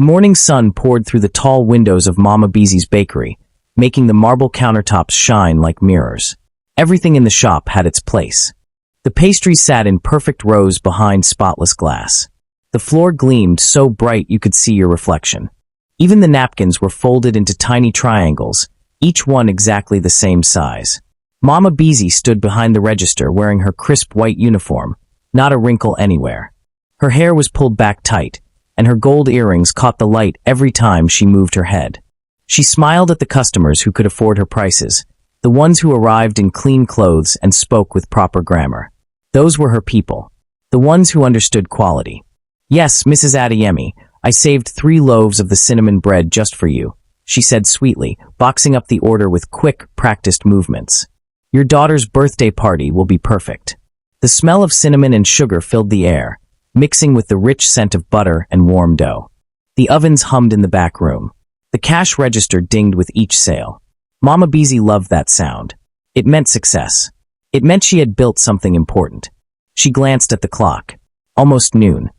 The morning sun poured through the tall windows of Mama Beezy's bakery, making the marble countertops shine like mirrors. Everything in the shop had its place. The pastries sat in perfect rows behind spotless glass. The floor gleamed so bright you could see your reflection. Even the napkins were folded into tiny triangles, each one exactly the same size. Mama Beezy stood behind the register wearing her crisp white uniform, not a wrinkle anywhere. Her hair was pulled back tight, and her gold earrings caught the light every time she moved her head. She smiled at the customers who could afford her prices, the ones who arrived in clean clothes and spoke with proper grammar. Those were her people, the ones who understood quality. "Yes, Mrs. Adeyemi, I saved 3 loaves of the cinnamon bread just for you," she said sweetly, boxing up the order with quick, practiced movements. "Your daughter's birthday party will be perfect." The smell of cinnamon and sugar filled the air, mixing with the rich scent of butter and warm dough. The ovens hummed in the back room. The cash register dinged with each sale. Mama Beezy loved that sound. It meant success. It meant she had built something important. She glanced at the clock. Almost noon.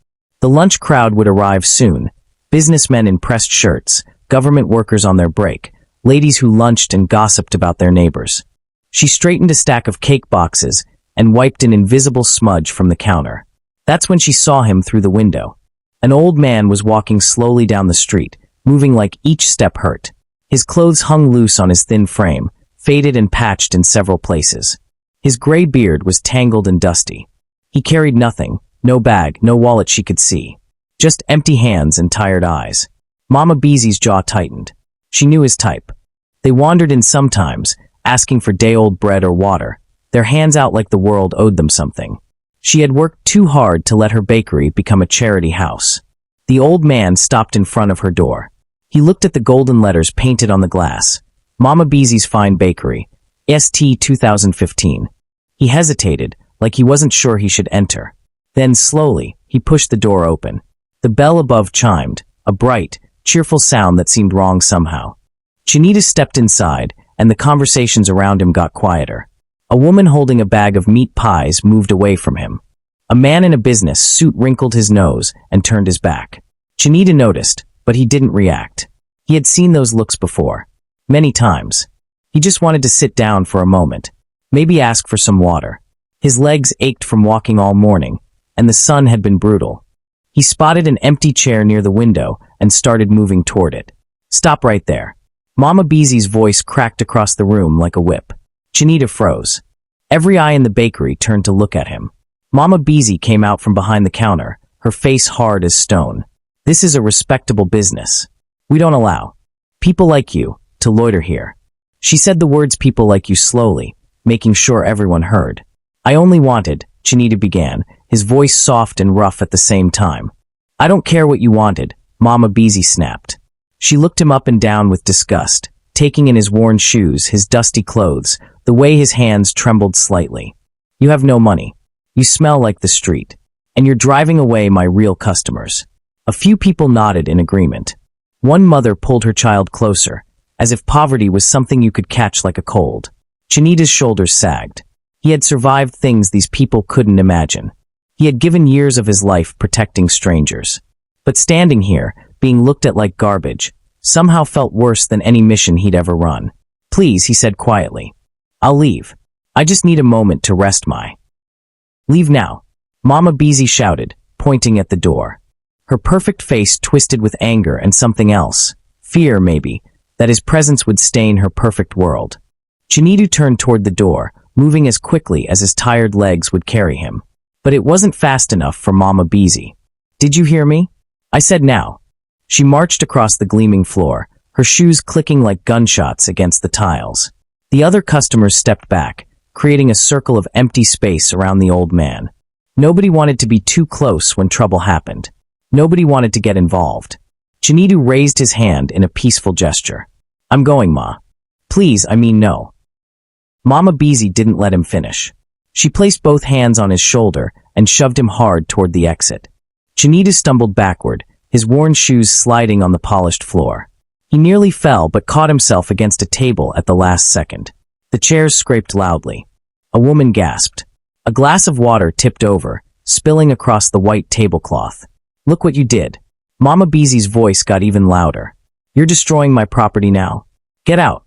The lunch crowd would arrive soon. Businessmen in pressed shirts, government workers on their break, ladies who lunched and gossiped about their neighbors. She straightened a stack of cake boxes and wiped an invisible smudge from the counter. That's when she saw him through the window. An old man was walking slowly down the street, moving like each step hurt. His clothes hung loose on his thin frame, faded and patched in several places. His gray beard was tangled and dusty. He carried nothing, no bag, no wallet she could see. Just empty hands and tired eyes. Mama Beezy's jaw tightened. She knew his type. They wandered in sometimes, asking for day-old bread or water, their hands out like the world owed them something. She had worked too hard to let her bakery become a charity house. The old man stopped in front of her door. He looked at the golden letters painted on the glass. Mama Beezy's Fine Bakery, St. 2015. He hesitated, like he wasn't sure he should enter. Then, slowly, he pushed the door open. The bell above chimed, a bright, cheerful sound that seemed wrong somehow. Chinita stepped inside, and the conversations around him got quieter. A woman holding a bag of meat pies moved away from him. A man in a business suit wrinkled his nose and turned his back. Chinita noticed, but he didn't react. He had seen those looks before. Many times. He just wanted to sit down for a moment. Maybe ask for some water. His legs ached from walking all morning, and the sun had been brutal. He spotted an empty chair near the window and started moving toward it. "Stop right there." Mama Beezy's voice cracked across the room like a whip. Chinita froze. Every eye in the bakery turned to look at him. Mama Beezy came out from behind the counter, her face hard as stone. "This is a respectable business. We don't allow people like you to loiter here." She said the words "people like you" slowly, making sure everyone heard. "I only wanted," Chinita began, his voice soft and rough at the same time. "I don't care what you wanted," Mama Beezy snapped. She looked him up and down with disgust, taking in his worn shoes, his dusty clothes, the way his hands trembled slightly. "You have no money. You smell like the street. And you're driving away my real customers." A few people nodded in agreement. One mother pulled her child closer, as if poverty was something you could catch like a cold. Chinita's shoulders sagged. He had survived things these people couldn't imagine. He had given years of his life protecting strangers. But standing here, being looked at like garbage, somehow felt worse than any mission he'd ever run. "Please," he said quietly. "I'll leave. I just need a moment to rest my—" "Leave now," Mama Beezy shouted, pointing at the door. Her perfect face twisted with anger and something else, fear maybe, that his presence would stain her perfect world. Chinita turned toward the door, moving as quickly as his tired legs would carry him. But it wasn't fast enough for Mama Beezy. "Did you hear me? I said now." She marched across the gleaming floor, her shoes clicking like gunshots against the tiles. The other customers stepped back, creating a circle of empty space around the old man. Nobody wanted to be too close when trouble happened. Nobody wanted to get involved. Chinita raised his hand in a peaceful gesture. "I'm going, Ma. Please, I mean no." Mama Beezy didn't let him finish. She placed both hands on his shoulder and shoved him hard toward the exit. Chinita stumbled backward, his worn shoes sliding on the polished floor. He nearly fell but caught himself against a table at the last second. The chairs scraped loudly. A woman gasped. A glass of water tipped over, spilling across the white tablecloth. "Look what you did." Mama Beezy's voice got even louder. You're destroying my property now. Get out.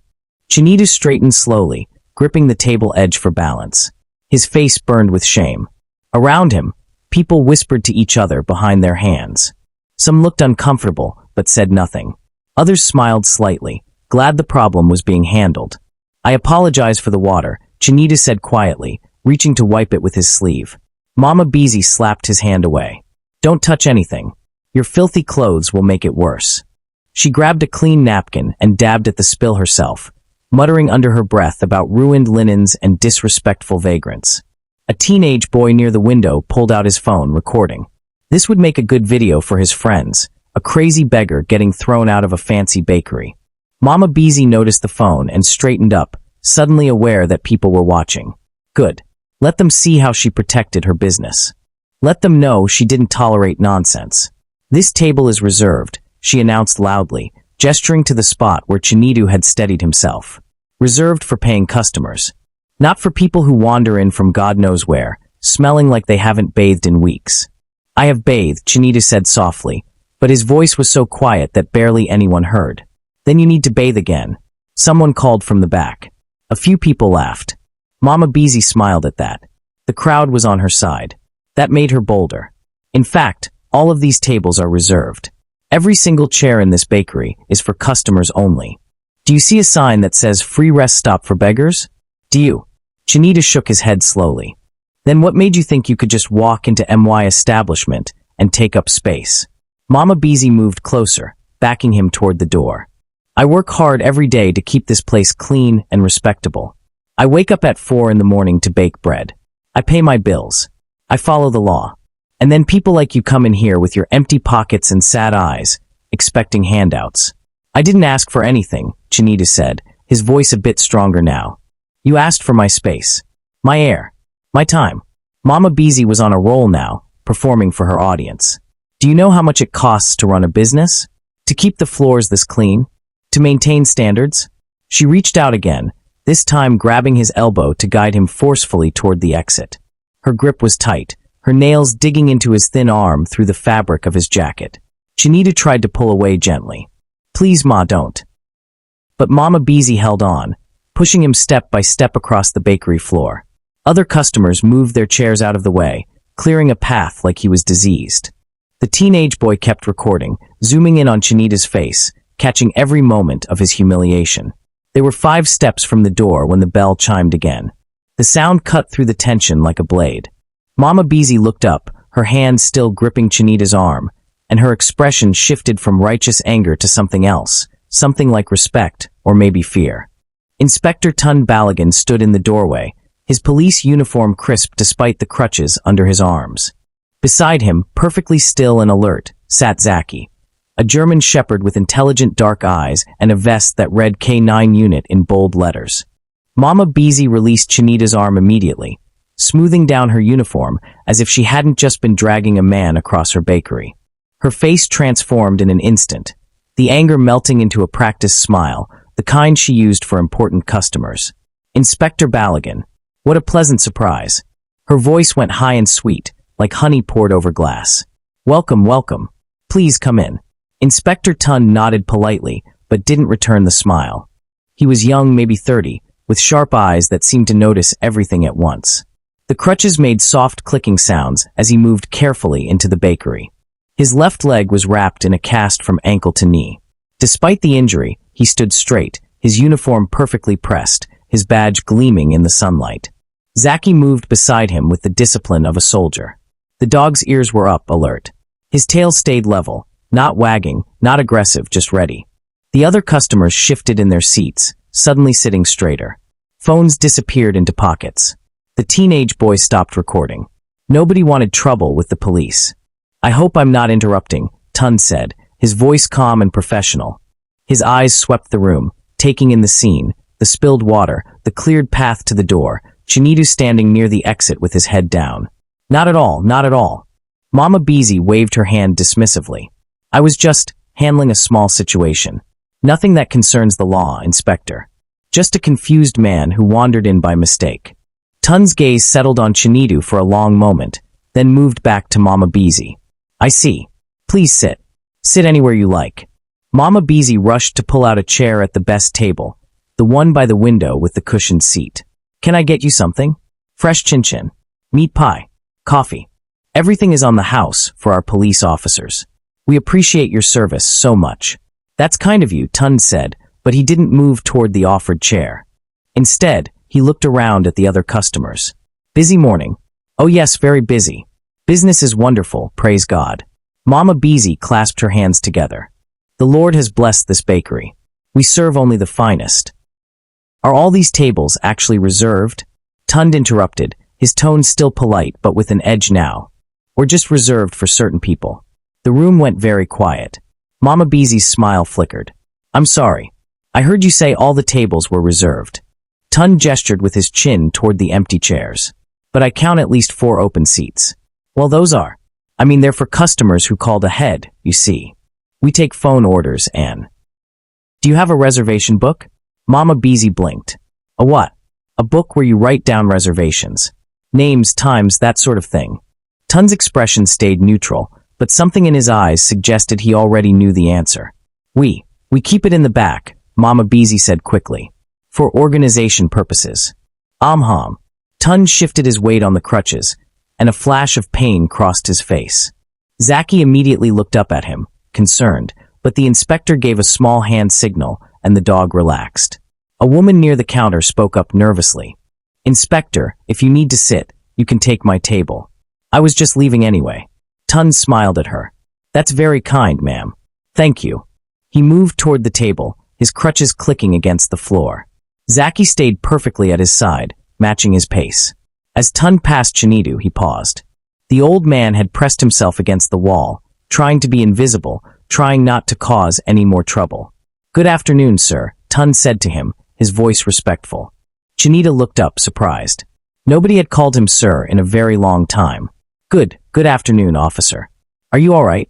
Chinidu straightened slowly, gripping the table edge for balance. His face burned with shame. Around him, people whispered to each other behind their hands. Some looked uncomfortable, but said nothing. Others smiled slightly, glad the problem was being handled. I apologize for the water, Chinidu said quietly, reaching to wipe it with his sleeve. Mama Beezy slapped his hand away. Don't touch anything. Your filthy clothes will make it worse. She grabbed a clean napkin and dabbed at the spill herself, muttering under her breath about ruined linens and disrespectful vagrants. A teenage boy near the window pulled out his phone, recording. This would make a good video for his friends, a crazy beggar getting thrown out of a fancy bakery. Mama Beezy noticed the phone and straightened up, suddenly aware that people were watching. Good. Let them see how she protected her business. Let them know she didn't tolerate nonsense. This table is reserved, she announced loudly, gesturing to the spot where Chinidu had steadied himself. Reserved for paying customers. Not for people who wander in from God knows where, smelling like they haven't bathed in weeks. I have bathed, Chinidu said softly, but his voice was so quiet that barely anyone heard. Then you need to bathe again. Someone called from the back. A few people laughed. Mama Beezy smiled at that. The crowd was on her side. That made her bolder. In fact, all of these tables are reserved. Every single chair in this bakery is for customers only. Do you see a sign that says free rest stop for beggars? Do you? Chinidu shook his head slowly. Then what made you think you could just walk into my establishment and take up space? Mama Beezy moved closer, backing him toward the door. I work hard every day to keep this place clean and respectable. I wake up at 4 in the morning to bake bread. I pay my bills. I follow the law. And then people like you come in here with your empty pockets and sad eyes, expecting handouts. I didn't ask for anything, Chinidu said, his voice a bit stronger now. You asked for my space, my air, my time. Mama Beezy was on a roll now, performing for her audience. Do you know how much it costs to run a business? To keep the floors this clean? To maintain standards? She reached out again, this time grabbing his elbow to guide him forcefully toward the exit. Her grip was tight, her nails digging into his thin arm through the fabric of his jacket. Chinidu tried to pull away gently. Please, Ma, don't. But Mama Beezy held on, pushing him step by step across the bakery floor. Other customers moved their chairs out of the way, clearing a path like he was diseased. The teenage boy kept recording, zooming in on Chinidu's face, catching every moment of his humiliation. They were 5 steps from the door when the bell chimed again. The sound cut through the tension like a blade. Mama Beezy looked up, her hand still gripping Chinidu's arm, and her expression shifted from righteous anger to something else, something like respect, or maybe fear. Inspector Tun Balagan stood in the doorway, his police uniform crisp despite the crutches under his arms. Beside him, perfectly still and alert, sat Zaki, a German shepherd with intelligent dark eyes and a vest that read K9 unit in bold letters. Mama Beezy released Chinidu's arm immediately, smoothing down her uniform as if she hadn't just been dragging a man across her bakery. Her face transformed in an instant, the anger melting into a practiced smile, the kind she used for important customers. Inspector Balagan. What a pleasant surprise. Her voice went high and sweet, like honey poured over glass. Welcome, welcome. Please come in. Inspector Tun nodded politely, but didn't return the smile. He was young, maybe 30, with sharp eyes that seemed to notice everything at once. The crutches made soft clicking sounds as he moved carefully into the bakery. His left leg was wrapped in a cast from ankle to knee. Despite the injury, he stood straight, his uniform perfectly pressed, his badge gleaming in the sunlight. Zaki moved beside him with the discipline of a soldier. The dog's ears were up, alert. His tail stayed level, not wagging, not aggressive, just ready. The other customers shifted in their seats, suddenly sitting straighter. Phones disappeared into pockets. The teenage boy stopped recording. Nobody wanted trouble with the police. I hope I'm not interrupting, Tun said, his voice calm and professional. His eyes swept the room, taking in the scene, the spilled water, the cleared path to the door, Chinidu standing near the exit with his head down. Not at all, not at all. Mama Beezy waved her hand dismissively. I was just handling a small situation. Nothing that concerns the law, Inspector. Just a confused man who wandered in by mistake. Tun's gaze settled on Chinidu for a long moment, then moved back to Mama Beezy. I see. Please sit. Sit anywhere you like. Mama Beezy rushed to pull out a chair at the best table, the one by the window with the cushioned seat. Can I get you something? Fresh chin-chin, meat pie, coffee. Everything is on the house for our police officers. We appreciate your service so much. That's kind of you, Tun said, but he didn't move toward the offered chair. Instead, he looked around at the other customers. Busy morning. Oh yes, very busy. Business is wonderful, praise God. Mama Beezy clasped her hands together. The Lord has blessed this bakery. We serve only the finest. Are all these tables actually reserved? Tund interrupted, his tone still polite but with an edge now. Or just reserved for certain people. The room went very quiet. Mama Beezy's smile flickered. I'm sorry. I heard you say all the tables were reserved. Tund gestured with his chin toward the empty chairs. But I count at least 4 open seats. Well, those are. They're for customers who called ahead, you see. We take phone orders and... Do you have a reservation book? Mama Beezy blinked. A what? A book where you write down reservations. Names, times, that sort of thing. Tun's expression stayed neutral, but something in his eyes suggested he already knew the answer. We keep it in the back, Mama Beezy said quickly. For organization purposes. Hum. Tun shifted his weight on the crutches, and a flash of pain crossed his face. Zaki immediately looked up at him, concerned, but the inspector gave a small hand signal, and the dog relaxed. A woman near the counter spoke up nervously. Inspector, if you need to sit, you can take my table. I was just leaving anyway. Tun smiled at her. That's very kind, ma'am. Thank you. He moved toward the table, his crutches clicking against the floor. Zaki stayed perfectly at his side, matching his pace. As Tun passed Chinidu, he paused. The old man had pressed himself against the wall, trying to be invisible, trying not to cause any more trouble. Good afternoon, sir, Tun said to him, his voice respectful. Chinita looked up, surprised. Nobody had called him sir in a very long time. Good afternoon, officer. Are you all right?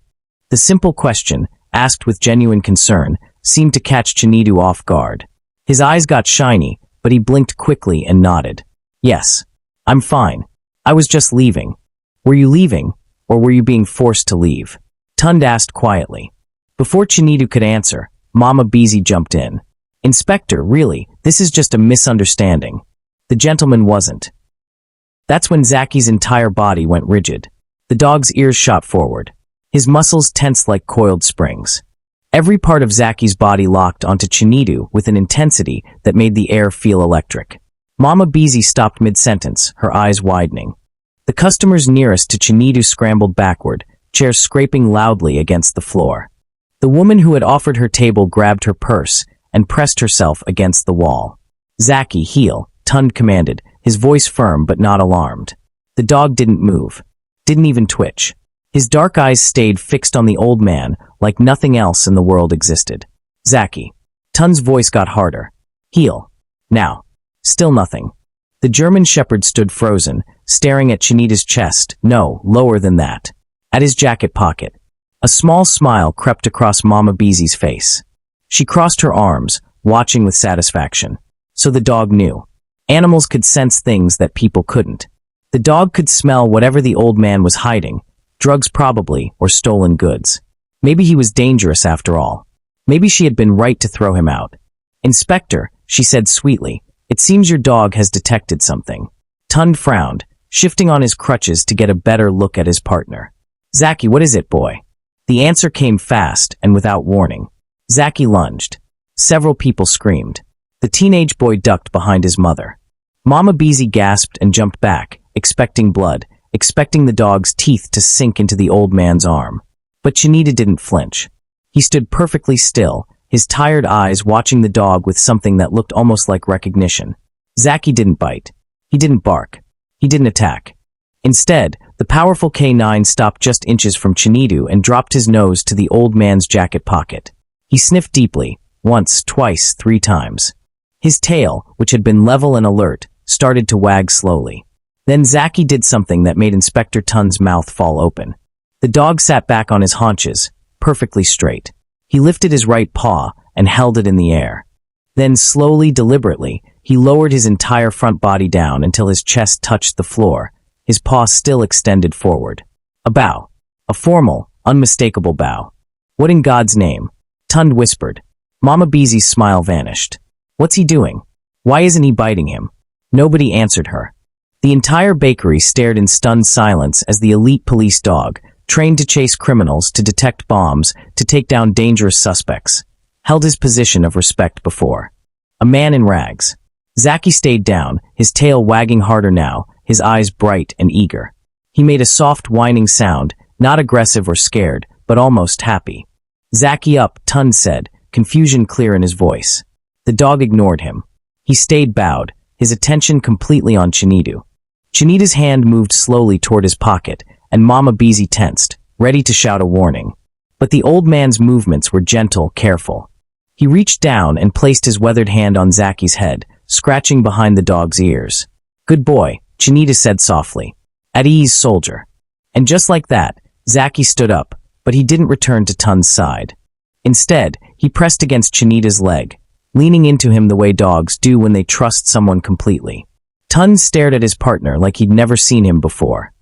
The simple question, asked with genuine concern, seemed to catch Chinidu off guard. His eyes got shiny, but he blinked quickly and nodded. Yes. I'm fine. I was just leaving. Were you leaving, or were you being forced to leave? Tund asked quietly. Before Chinidu could answer, Mama Beezy jumped in. Inspector, really, this is just a misunderstanding. The gentleman wasn't. That's when Zaki's entire body went rigid. The dog's ears shot forward. His muscles tensed like coiled springs. Every part of Zaki's body locked onto Chinidu with an intensity that made the air feel electric. Mama Beezy stopped mid-sentence, her eyes widening. The customers nearest to Chinidu scrambled backward, chairs scraping loudly against the floor. The woman who had offered her table grabbed her purse and pressed herself against the wall. Zaki, heel, Tund commanded, his voice firm but not alarmed. The dog didn't move. Didn't even twitch. His dark eyes stayed fixed on the old man like nothing else in the world existed. Zaki. Tund's voice got harder. Heel. Now. Still nothing. The German shepherd stood frozen, staring at Chinita's chest, no, lower than that. At his jacket pocket. A small smile crept across Mama Beezy's face. She crossed her arms, watching with satisfaction. So the dog knew. Animals could sense things that people couldn't. The dog could smell whatever the old man was hiding, drugs probably, or stolen goods. Maybe he was dangerous after all. Maybe she had been right to throw him out. Inspector, she said sweetly, it seems your dog has detected something. Tund frowned, shifting on his crutches to get a better look at his partner. Zaki, what is it, boy? The answer came fast and without warning. Zaki lunged. Several people screamed. The teenage boy ducked behind his mother. Mama Beezy gasped and jumped back, expecting blood, expecting the dog's teeth to sink into the old man's arm. But Chinita didn't flinch. He stood perfectly still, his tired eyes watching the dog with something that looked almost like recognition. Zaki didn't bite. He didn't bark. He didn't attack. Instead, the powerful K9 stopped just inches from Chinidu and dropped his nose to the old man's jacket pocket. He sniffed deeply, once, twice, 3 times. His tail, which had been level and alert, started to wag slowly. Then Zaki did something that made Inspector Tund's mouth fall open. The dog sat back on his haunches, perfectly straight. He lifted his right paw and held it in the air. Then slowly, deliberately, he lowered his entire front body down until his chest touched the floor, his paw still extended forward. A bow. A formal, unmistakable bow. What in God's name? Tund whispered. Mama Beezy's smile vanished. What's he doing? Why isn't he biting him? Nobody answered her. The entire bakery stared in stunned silence as the elite police dog, trained to chase criminals, to detect bombs, to take down dangerous suspects, held his position of respect before. A man in rags. Zaki stayed down, his tail wagging harder now, his eyes bright and eager. He made a soft whining sound, not aggressive or scared, but almost happy. Zaki up, Tund said, confusion clear in his voice. The dog ignored him. He stayed bowed, his attention completely on Chinidu. Chinida's hand moved slowly toward his pocket, and Mama Beezy tensed, ready to shout a warning. But the old man's movements were gentle, careful. He reached down and placed his weathered hand on Zaki's head, scratching behind the dog's ears. Good boy, Chinida said softly. At ease, soldier. And just like that, Zaki stood up, but he didn't return to Tund's side. Instead, he pressed against Chinida's leg, leaning into him the way dogs do when they trust someone completely. Tund stared at his partner like he'd never seen him before.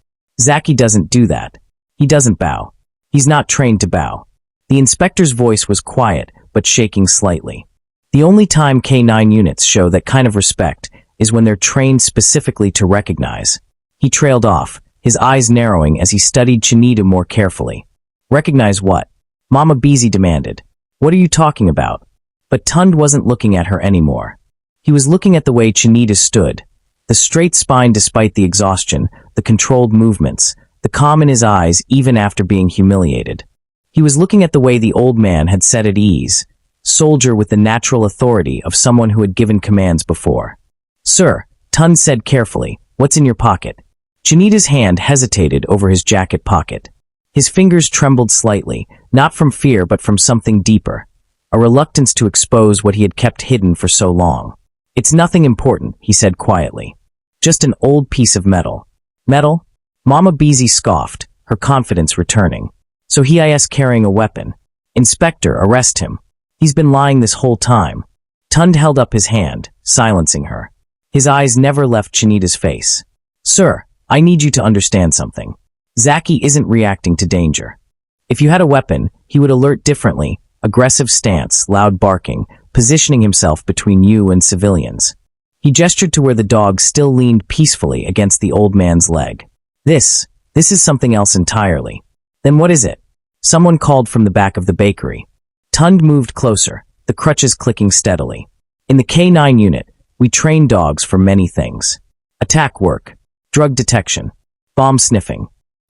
Zaki doesn't do that. He doesn't bow. He's not trained to bow. The inspector's voice was quiet, but shaking slightly. The only time K9 units show that kind of respect is when they're trained specifically to recognize. He trailed off, his eyes narrowing as he studied Chinida more carefully. Recognize what? Mama Beezy demanded. What are you talking about? But Tund wasn't looking at her anymore. He was looking at the way Chinida stood. The straight spine despite the exhaustion, the controlled movements, the calm in his eyes even after being humiliated. He was looking at the way the old man had said at ease, soldier with the natural authority of someone who had given commands before. Sir, Tund said carefully, what's in your pocket? Chinida's hand hesitated over his jacket pocket. His fingers trembled slightly, not from fear but from something deeper, a reluctance to expose what he had kept hidden for so long. It's nothing important, he said quietly. Just an old piece of metal. Metal? Mama Beezy scoffed, her confidence returning. So he is carrying a weapon. Inspector, arrest him. He's been lying this whole time. Tund held up his hand, silencing her. His eyes never left Chinida's face. Sir, I need you to understand something. Zaki isn't reacting to danger. If you had a weapon, he would alert differently, aggressive stance, loud barking, positioning himself between you and civilians. He gestured to where the dog still leaned peacefully against the old man's leg. This is something else entirely. Then what is it? Someone called from the back of the bakery. Tund moved closer, the crutches clicking steadily. In the K9 unit, we train dogs for many things. Attack work, drug detection, bomb sniffing.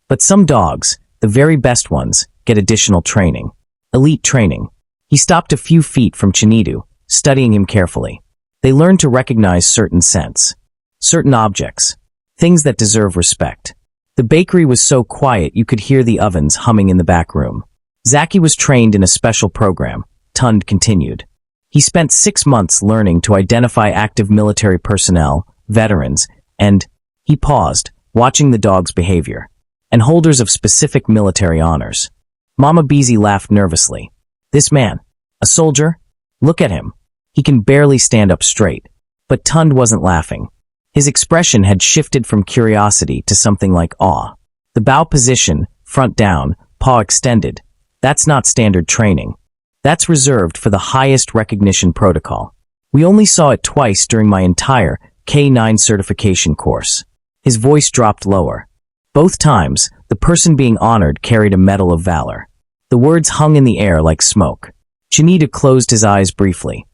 But some dogs, the very best ones, get additional training. Elite training. He stopped a few feet from Chinidu, studying him carefully. They learn to recognize certain scents, certain objects, things that deserve respect. The bakery was so quiet you could hear the ovens humming in the back room. Zaki was trained in a special program, Tund continued. He spent 6 months learning to identify active military personnel, veterans, and he paused, watching the dog's behavior, and holders of specific military honors. Mama Beezy laughed nervously. This man, a soldier? Look at him. He can barely stand up straight. But Tund wasn't laughing. His expression had shifted from curiosity to something like awe. The bow position, front down, paw extended, that's not standard training. That's reserved for the highest recognition protocol. We only saw it twice during my entire K9 certification course. His voice dropped lower. Both times, the person being honored carried a medal of valor. The words hung in the air like smoke. Chinida closed his eyes briefly.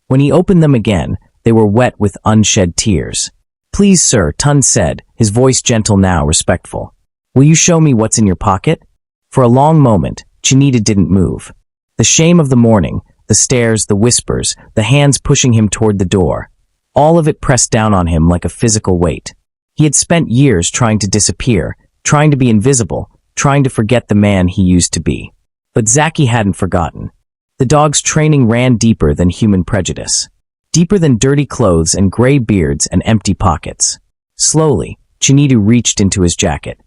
When he opened them again, they were wet with unshed tears. Please, sir, Tund said, his voice gentle now, respectful. Will you show me what's in your pocket? For a long moment, Chinida didn't move. The shame of the morning, the stares, the whispers, the hands pushing him toward the door, all of it pressed down on him like a physical weight. He had spent years trying to disappear, trying to be invisible, trying to forget the man he used to be. But Zaki hadn't forgotten. The dog's training ran deeper than human prejudice. Deeper than dirty clothes and gray beards and empty pockets. Slowly, Chinidu reached into his jacket.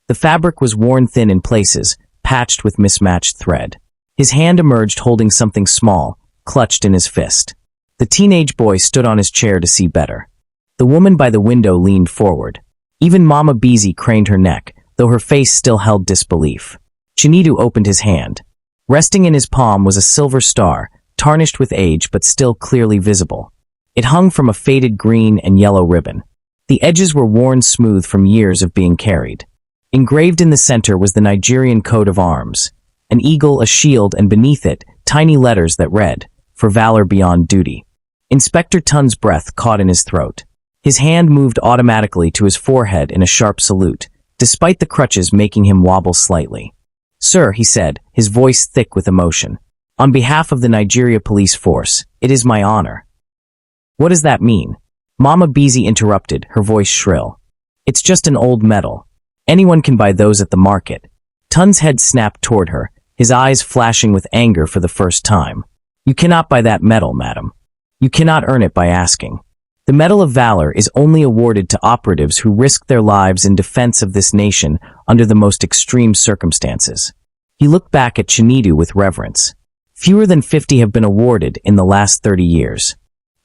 The fabric was worn thin in places, patched with mismatched thread. His hand emerged holding something small, clutched in his fist. The teenage boy stood on his chair to see better. The woman by the window leaned forward. Even Mama Beezy craned her neck, though her face still held disbelief. Chinidu opened his hand. Resting in his palm was a silver star, tarnished with age but still clearly visible. It hung from a faded green and yellow ribbon. The edges were worn smooth from years of being carried. Engraved in the center was the Nigerian coat of arms, an eagle, a shield, and beneath it, tiny letters that read, "For valor beyond duty." Inspector Tun's breath caught in his throat. His hand moved automatically to his forehead in a sharp salute, despite the crutches making him wobble slightly. "Sir," he said, his voice thick with emotion, "on behalf of the Nigeria Police Force, it is my honor." "What does that mean?" Mama Beezy interrupted, her voice shrill. "It's just an old medal. Anyone can buy those at the market." Tun's head snapped toward her, his eyes flashing with anger for the first time. "You cannot buy that medal, madam. You cannot earn it by asking. The Medal of Valor is only awarded to operatives who risk their lives in defense of this nation under the most extreme circumstances." He looked back at Chinedu with reverence. Fewer than 50 have been awarded in the last 30 years.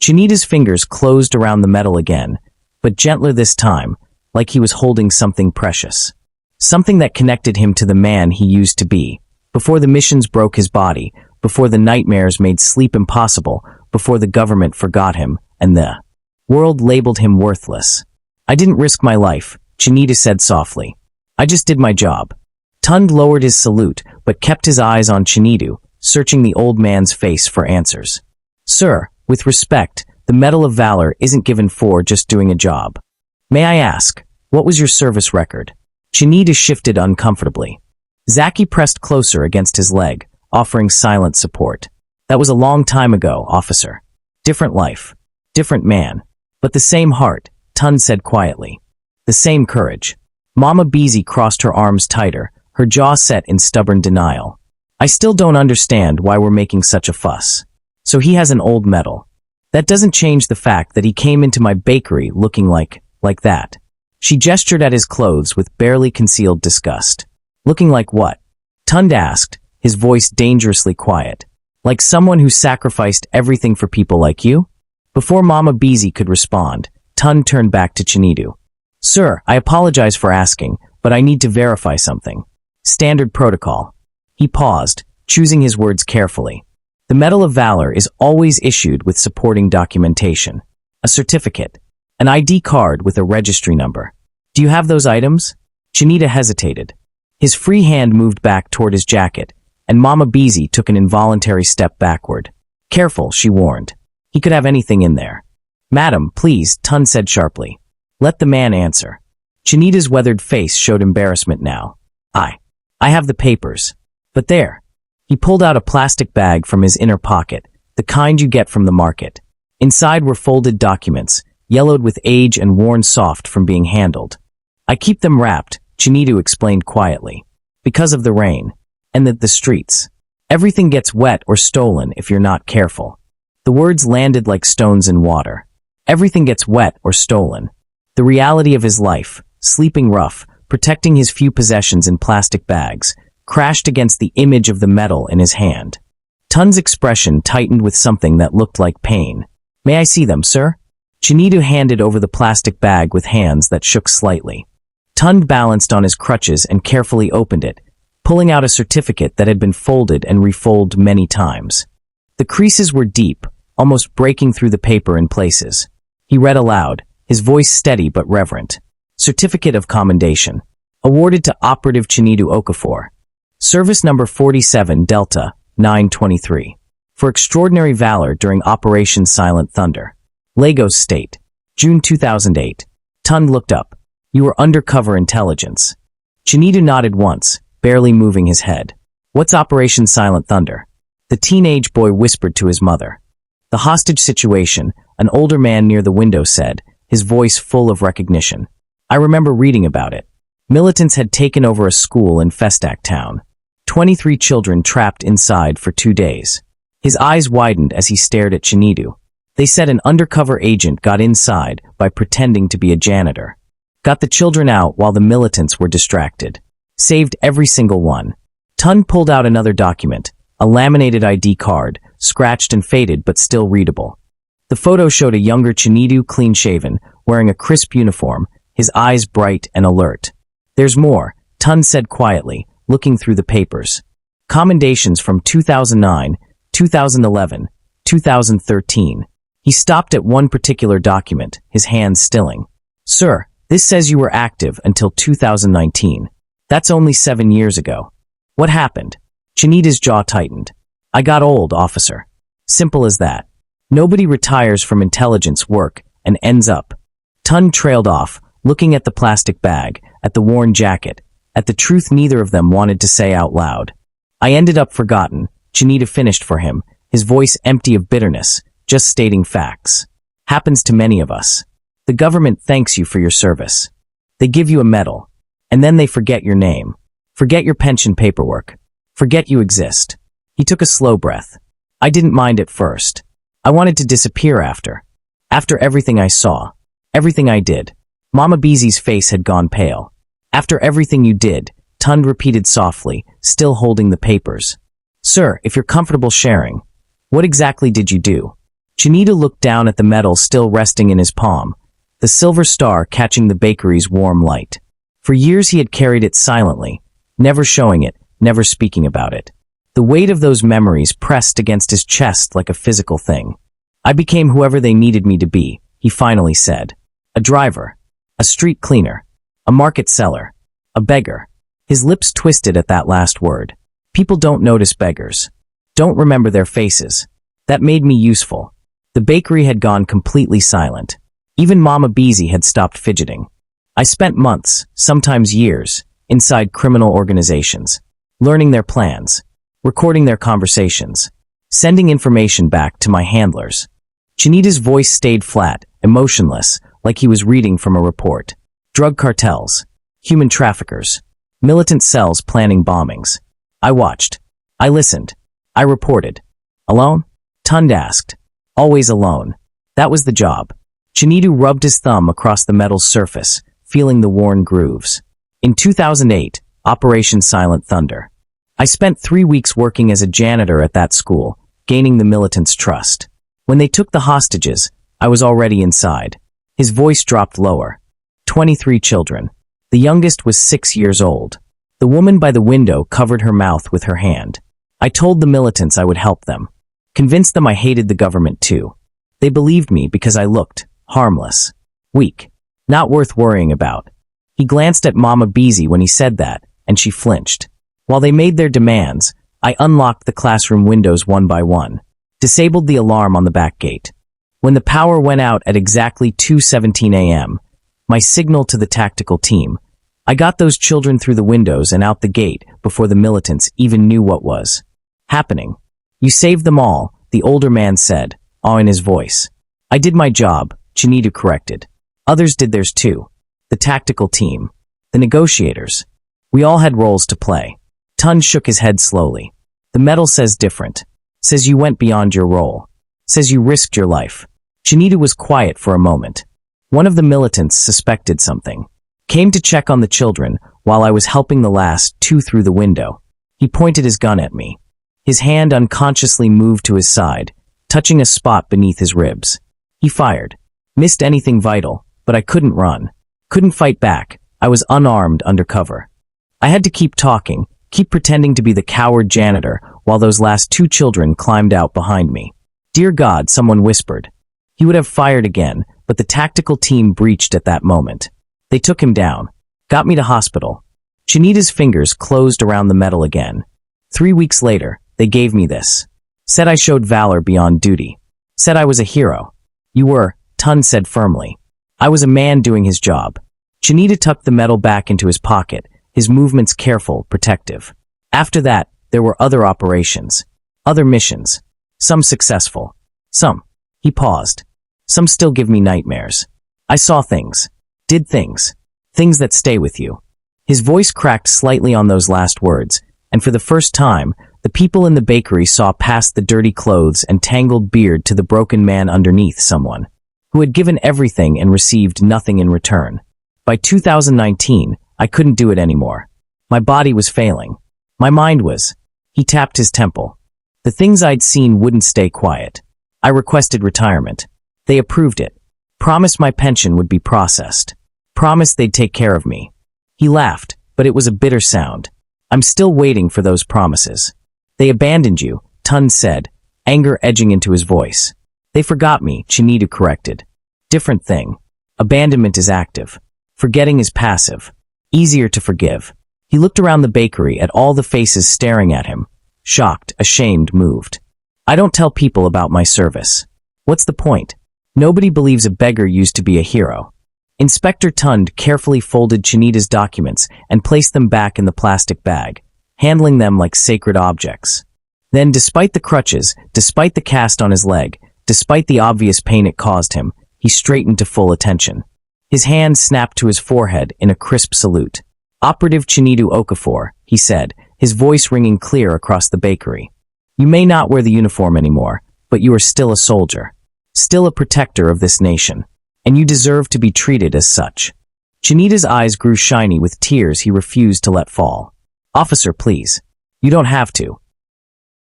Chinedu's fingers closed around the medal again, but gentler this time, like he was holding something precious. Something that connected him to the man he used to be, before the missions broke his body, before the nightmares made sleep impossible, before the government forgot him, and the world labeled him worthless. "I didn't risk my life," Chinedu said softly. "I just did my job." Tund lowered his salute, but kept his eyes on Chinedu, searching the old man's face for answers. "Sir, with respect, the Medal of Valor isn't given for just doing a job. May I ask, what was your service record?" Chinedu shifted uncomfortably. Zaki pressed closer against his leg, offering silent support. "That was a long time ago, officer. Different life. Different man. But the same heart," Tund said quietly. "The same courage." Mama Beezy crossed her arms tighter, her jaw set in stubborn denial. "I still don't understand why we're making such a fuss. So he has an old medal. That doesn't change the fact that he came into my bakery looking like that." She gestured at his clothes with barely concealed disgust. "Looking like what?" Tund asked, his voice dangerously quiet. "Like someone who sacrificed everything for people like you?" Before Mama Beezy could respond, Tund turned back to Chinedu. "Sir, I apologize for asking, but I need to verify something. Standard protocol." He paused, choosing his words carefully. "The Medal of Valor is always issued with supporting documentation. A certificate. An ID card with a registry number. Do you have those items?" Chinedu hesitated. His free hand moved back toward his jacket, and Mama Beezy took an involuntary step backward. "Careful," she warned. "He could have anything in there." "Madam, please," Tund said sharply. "Let the man answer." Chinedu's weathered face showed embarrassment now. I have the papers. But there." He pulled out a plastic bag from his inner pocket, the kind you get from the market. Inside were folded documents, yellowed with age and worn soft from being handled. "I keep them wrapped," Chinedu explained quietly. "Because of the rain. And the streets. Everything gets wet or stolen if you're not careful." The words landed like stones in water. Everything gets wet or stolen. The reality of his life, sleeping rough, protecting his few possessions in plastic bags, crashed against the image of the medal in his hand. Tund's expression tightened with something that looked like pain. "May I see them, sir?" Chinedu handed over the plastic bag with hands that shook slightly. Tund balanced on his crutches and carefully opened it, pulling out a certificate that had been folded and refolded many times. The creases were deep, almost breaking through the paper in places. He read aloud, his voice steady but reverent. "Certificate of Commendation. Awarded to Operative Chinedu Okafor. Service number 47 Delta 923. For extraordinary valor during Operation Silent Thunder. Lagos State. June 2008. Tund looked up. You were undercover intelligence." Chinedu nodded once, barely moving his head. "What's Operation Silent Thunder?" The teenage boy whispered to his mother. "The hostage situation," an older man near the window said, his voice full of recognition. "I remember reading about it. Militants had taken over a school in Festac town. 23 children trapped inside for 2 days." His eyes widened as he stared at Chinedu. "They said an undercover agent got inside by pretending to be a janitor. Got the children out while the militants were distracted. Saved every single one." Tund pulled out another document, a laminated ID card, scratched and faded but still readable. The photo showed a younger Chinedu, clean-shaven, wearing a crisp uniform, his eyes bright and alert. "There's more," Tund said quietly, looking through the papers. commendations from 2009, 2011, 2013. He stopped at one particular document, his hands stilling. Sir, this says you were active until 2019. That's only 7 years ago. What happened? Chinita's jaw tightened. I got old, officer. Simple as that. Nobody retires from intelligence work and ends up. Tun trailed off, looking at the plastic bag, at the worn jacket, at the truth neither of them wanted to say out loud. I ended up forgotten. Chinita finished for him, his voice empty of bitterness, just stating facts. Happens to many of us. The government thanks you for your service. They give you a medal, and then they forget your name, forget your pension paperwork, forget you exist. He took a slow breath. I didn't mind at first. I wanted to disappear after everything I saw, everything I did. Mama Beezy's face had gone pale. After everything you did, Tund repeated softly, still holding the papers. Sir, if you're comfortable sharing, what exactly did you do? Chinita looked down at the medal still resting in his palm, the silver star catching the bakery's warm light. For years he had carried it silently, never showing it, never speaking about it. The weight of those memories pressed against his chest like a physical thing. I became whoever they needed me to be, he finally said. A driver, a street cleaner, a market seller, a beggar. His lips twisted at that last word. People don't notice beggars, don't remember their faces. That made me useful. The bakery had gone completely silent. Even Mama Beezy had stopped fidgeting. I spent months, sometimes years, inside criminal organizations, learning their plans, recording their conversations, sending information back to my handlers. Chinita's voice stayed flat, emotionless, like he was reading from a report. Drug cartels, human traffickers, militant cells planning bombings. I watched. I listened. I reported. Alone? Tund asked. Always alone. That was the job. Chinita rubbed his thumb across the metal's surface, feeling the worn grooves. In 2008, Operation Silent Thunder. I spent 3 weeks working as a janitor at that school, gaining the militants' trust. When they took the hostages, I was already inside. His voice dropped lower. 23 children. The youngest was 6 years old. The woman by the window covered her mouth with her hand. I told the militants I would help them. Convinced them I hated the government too. They believed me because I looked harmless, weak, not worth worrying about. He glanced at Mama Beezy when he said that, and she flinched. While they made their demands, I unlocked the classroom windows one by one, disabled the alarm on the back gate. When the power went out at exactly 2:17 a.m., my signal to the tactical team, I got those children through the windows and out the gate before the militants even knew what was happening. You saved them all, the older man said, awe in his voice. I did my job, Chinita corrected. Others did theirs too. The tactical team, the negotiators. We all had roles to play. Tun shook his head slowly. The medal says different. Says you went beyond your role. Says you risked your life. Chinita was quiet for a moment. One of the militants suspected something. Came to check on the children while I was helping the last two through the window. He pointed his gun at me. His hand unconsciously moved to his side, touching a spot beneath his ribs. He fired. Missed anything vital, but I couldn't run. Couldn't fight back. I was unarmed under cover. I had to keep talking, keep pretending to be the coward janitor while those last two children climbed out behind me. Dear God, someone whispered. He would have fired again, but the tactical team breached at that moment. They took him down, got me to hospital. Chinita's fingers closed around the medal again. 3 weeks later, they gave me this. Said I showed valor beyond duty. Said I was a hero. You were, Tun said firmly. I was a man doing his job. Chinita tucked the medal back into his pocket, his movements careful, protective. After that, there were other operations, other missions, some successful, some. He paused. Some still give me nightmares. I saw things, did things, things that stay with you. His voice cracked slightly on those last words, and for the first time, the people in the bakery saw past the dirty clothes and tangled beard to the broken man underneath someone who had given everything and received nothing in return. By 2019, I couldn't do it anymore. My body was failing. My mind was. He tapped his temple. The things I'd seen wouldn't stay quiet. I requested retirement. They approved it. Promised my pension would be processed. Promised they'd take care of me. He laughed, but it was a bitter sound. I'm still waiting for those promises. They abandoned you, Tund said, anger edging into his voice. They forgot me, Chinito corrected. Different thing. Abandonment is active. Forgetting is passive. Easier to forgive. He looked around the bakery at all the faces staring at him. Shocked, ashamed, moved. I don't tell people about my service. What's the point? Nobody believes a beggar used to be a hero. Inspector Tund carefully folded Chinita's documents and placed them back in the plastic bag, handling them like sacred objects. Then, despite the crutches, despite the cast on his leg, despite the obvious pain it caused him, he straightened to full attention. His hand snapped to his forehead in a crisp salute. Operative Chinito Okafor, he said, his voice ringing clear across the bakery. You may not wear the uniform anymore, but you are still a soldier. Still a protector of this nation. And you deserve to be treated as such. Chinita's eyes grew shiny with tears he refused to let fall. Officer, please. You don't have to.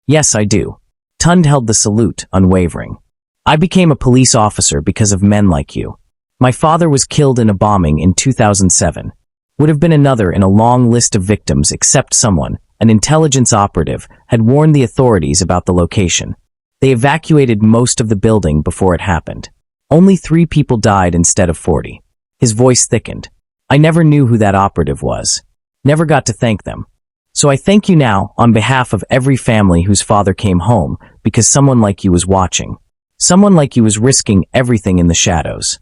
Yes, I do. Tund held the salute, unwavering. I became a police officer because of men like you. My father was killed in a bombing in 2007. Would have been another in a long list of victims except someone, an intelligence operative, had warned the authorities about the location. They evacuated most of the building before it happened. Only 3 people died instead of 40. His voice thickened. I never knew who that operative was. Never got to thank them. So I thank you now on behalf of every family whose father came home because someone like you was watching. Someone like you was risking everything in the shadows.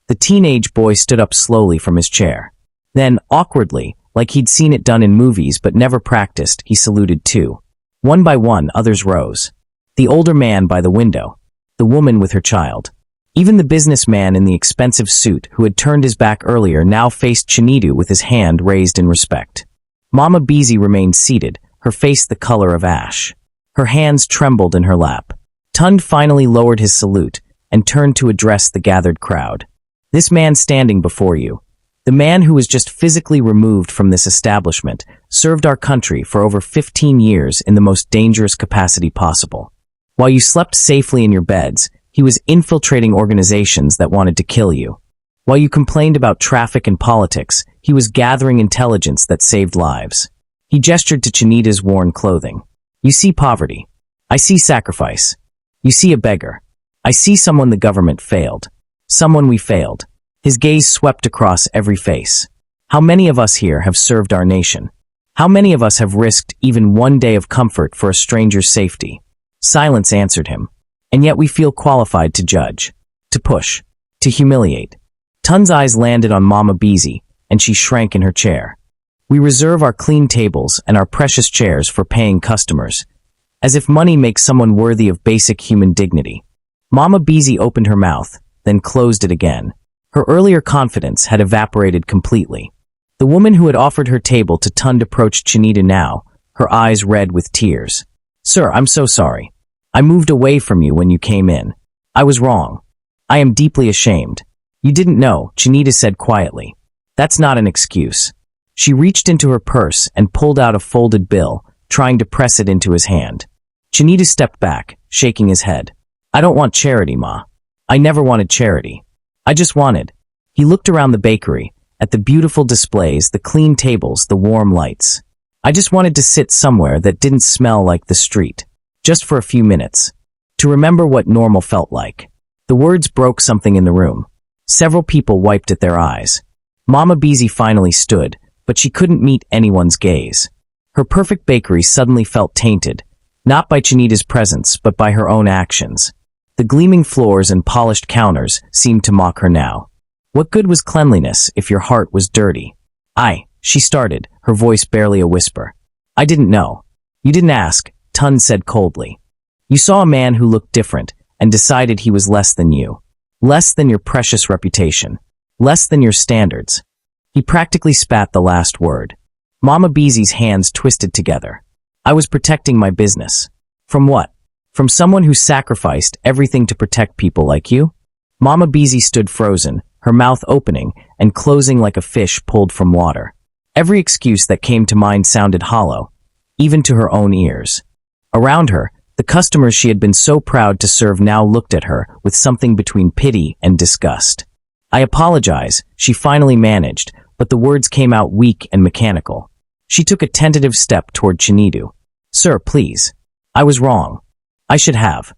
The teenage boy stood up slowly from his chair. Then, awkwardly, like he'd seen it done in movies but never practiced, he saluted too. One by one, others rose. The older man by the window. The woman with her child. Even the businessman in the expensive suit who had turned his back earlier now faced Chinito with his hand raised in respect. Mama Beezy remained seated, her face the color of ash. Her hands trembled in her lap. Tund finally lowered his salute and turned to address the gathered crowd. This man standing before you, the man who was just physically removed from this establishment, served our country for over 15 years in the most dangerous capacity possible. While you slept safely in your beds, he was infiltrating organizations that wanted to kill you. While you complained about traffic and politics, he was gathering intelligence that saved lives. He gestured to Chinita's worn clothing. You see poverty. I see sacrifice. You see a beggar. I see someone the government failed. Someone we failed. His gaze swept across every face. How many of us here have served our nation? How many of us have risked even one day of comfort for a stranger's safety? Silence answered him. And yet we feel qualified to judge, to push, to humiliate. Tund's eyes landed on Mama Beezy, and she shrank in her chair. We reserve our clean tables and our precious chairs for paying customers, as if money makes someone worthy of basic human dignity. Mama Beezy opened her mouth, then closed it again. Her earlier confidence had evaporated completely. The woman who had offered her table to Tund approached Chinita now, her eyes red with tears. Sir, I'm so sorry. I moved away from you when you came in. I was wrong. I am deeply ashamed. You didn't know, Chinita said quietly. That's not an excuse. She reached into her purse and pulled out a folded bill, trying to press it into his hand. Chinita stepped back, shaking his head. I don't want charity, Ma. I never wanted charity. I just wanted. He looked around the bakery, at the beautiful displays, the clean tables, the warm lights. I just wanted to sit somewhere that didn't smell like the street. Just for a few minutes. To remember what normal felt like. The words broke something in the room. Several people wiped at their eyes. Mama Beezy finally stood, but she couldn't meet anyone's gaze. Her perfect bakery suddenly felt tainted, not by Chinita's presence, but by her own actions. The gleaming floors and polished counters seemed to mock her now. What good was cleanliness if your heart was dirty? She started, her voice barely a whisper. I didn't know. You didn't ask, Tund said coldly. You saw a man who looked different and decided he was less than you. Less than your precious reputation. Less than your standards. He practically spat the last word. Mama Beezy's hands twisted together. I was protecting my business. From what? From someone who sacrificed everything to protect people like you? Mama Beezy stood frozen, her mouth opening and closing like a fish pulled from water. Every excuse that came to mind sounded hollow, even to her own ears. Around her, the customers she had been so proud to serve now looked at her with something between pity and disgust. I apologize, she finally managed, but the words came out weak and mechanical. She took a tentative step toward Chinito. Sir, please. I was wrong. I should have.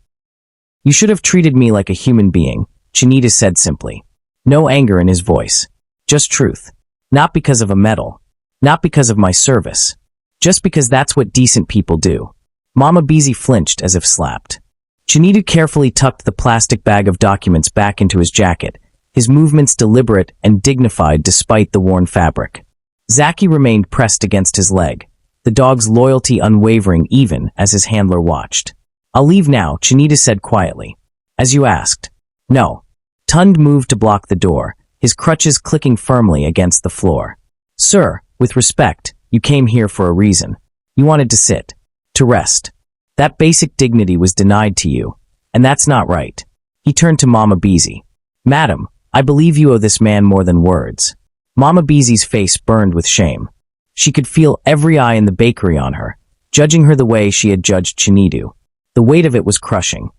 You should have treated me like a human being, Chinita said simply. No anger in his voice. Just truth. Not because of a medal. Not because of my service. Just because that's what decent people do. Mama Beezy flinched as if slapped. Chinita carefully tucked the plastic bag of documents back into his jacket, his movements deliberate and dignified despite the worn fabric. Zaki remained pressed against his leg, the dog's loyalty unwavering even as his handler watched. I'll leave now, Chinita said quietly. As you asked. No. Tund moved to block the door, his crutches clicking firmly against the floor. Sir, with respect, you came here for a reason. You wanted to sit. To rest. That basic dignity was denied to you, and that's not right. He turned to Mama Beezy. Madam, I believe you owe this man more than words. Mama Beezy's face burned with shame. She could feel every eye in the bakery on her, judging her the way she had judged Chinidu. The weight of it was crushing.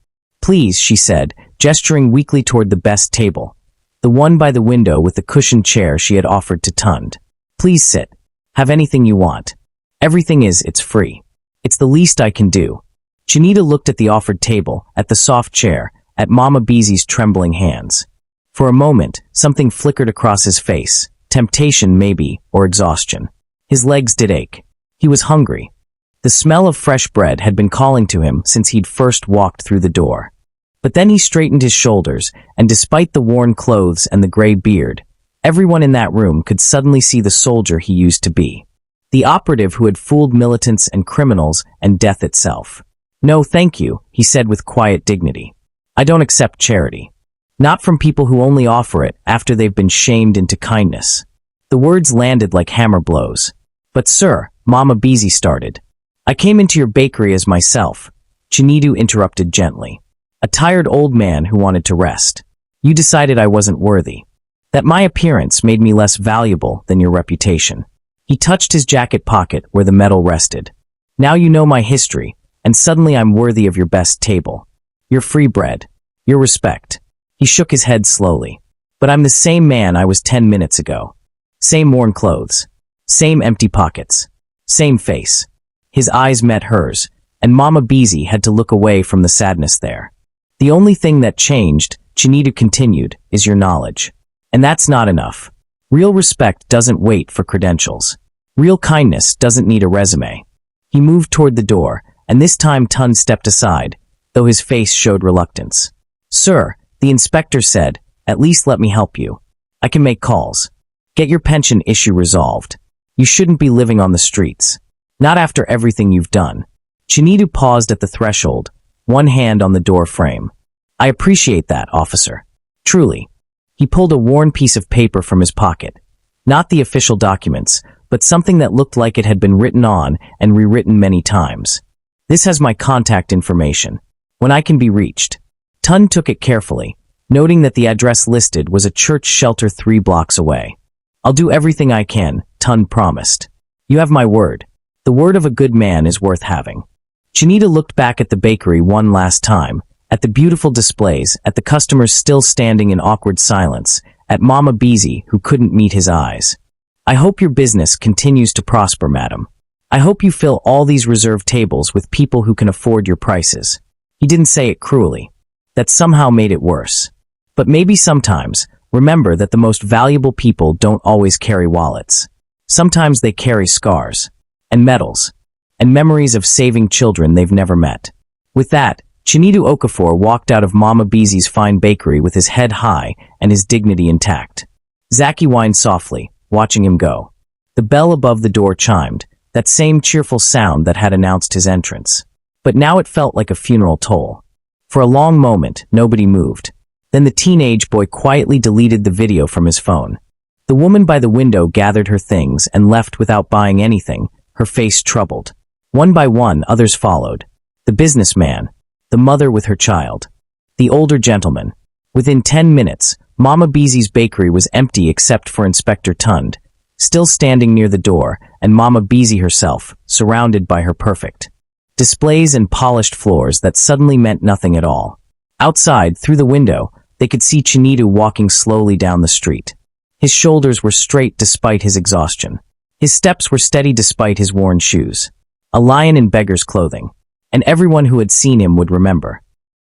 Please, she said, gesturing weakly toward the best table, the one by the window with the cushioned chair she had offered to Tund. Please sit. Have anything you want. Everything it's free. It's the least I can do. Chinita looked at the offered table, at the soft chair, at Mama Beezy's trembling hands. For a moment, something flickered across his face. Temptation, maybe, or exhaustion. His legs did ache. He was hungry. The smell of fresh bread had been calling to him since he'd first walked through the door. But then he straightened his shoulders, and despite the worn clothes and the gray beard, everyone in that room could suddenly see the soldier he used to be. The operative who had fooled militants and criminals and death itself. No, thank you, he said with quiet dignity. I don't accept charity. Not from people who only offer it after they've been shamed into kindness. The words landed like hammer blows. But sir, Mama Beezy started. I came into your bakery as myself, Chinidu interrupted gently. A tired old man who wanted to rest. You decided I wasn't worthy. That my appearance made me less valuable than your reputation. He touched his jacket pocket where the medal rested. Now you know my history, and suddenly I'm worthy of your best table. Your free bread. Your respect. He shook his head slowly. But I'm the same man I was 10 minutes ago. Same worn clothes. Same empty pockets. Same face. His eyes met hers, and Mama Beezy had to look away from the sadness there. The only thing that changed, Chinidu continued, is your knowledge. And that's not enough. Real respect doesn't wait for credentials. Real kindness doesn't need a resume. He moved toward the door, and this time Tun stepped aside, though his face showed reluctance. Sir, the inspector said, at least let me help you. I can make calls. Get your pension issue resolved. You shouldn't be living on the streets. Not after everything you've done. Chinidu paused at the threshold, one hand on the door frame. I appreciate that, officer. Truly. He pulled a worn piece of paper from his pocket. Not the official documents, but something that looked like it had been written on and rewritten many times. This has my contact information. When I can be reached. Tun took it carefully, noting that the address listed was a church shelter 3 blocks away. I'll do everything I can, Tun promised. You have my word. The word of a good man is worth having. Chinita looked back at the bakery one last time, at the beautiful displays, at the customers still standing in awkward silence, at Mama Beezy who couldn't meet his eyes. I hope your business continues to prosper, madam. I hope you fill all these reserved tables with people who can afford your prices. He didn't say it cruelly. That somehow made it worse. But maybe sometimes, remember that the most valuable people don't always carry wallets. Sometimes they carry scars. And medals. And memories of saving children they've never met. With that, Chinidu Okafor walked out of Mama Beezy's fine bakery with his head high and his dignity intact. Zaki whined softly, watching him go. The bell above the door chimed, that same cheerful sound that had announced his entrance. But now it felt like a funeral toll. For a long moment, nobody moved. Then the teenage boy quietly deleted the video from his phone. The woman by the window gathered her things and left without buying anything, her face troubled. One by one, others followed. The businessman, the mother with her child, the older gentleman. Within 10 minutes, Mama Beezy's bakery was empty except for Inspector Tund, still standing near the door, and Mama Beezy herself, surrounded by her perfect displays and polished floors that suddenly meant nothing at all. Outside, through the window, they could see Chinidu walking slowly down the street. His shoulders were straight despite his exhaustion. His steps were steady despite his worn shoes. A lion in beggar's clothing. and everyone who had seen him would remember.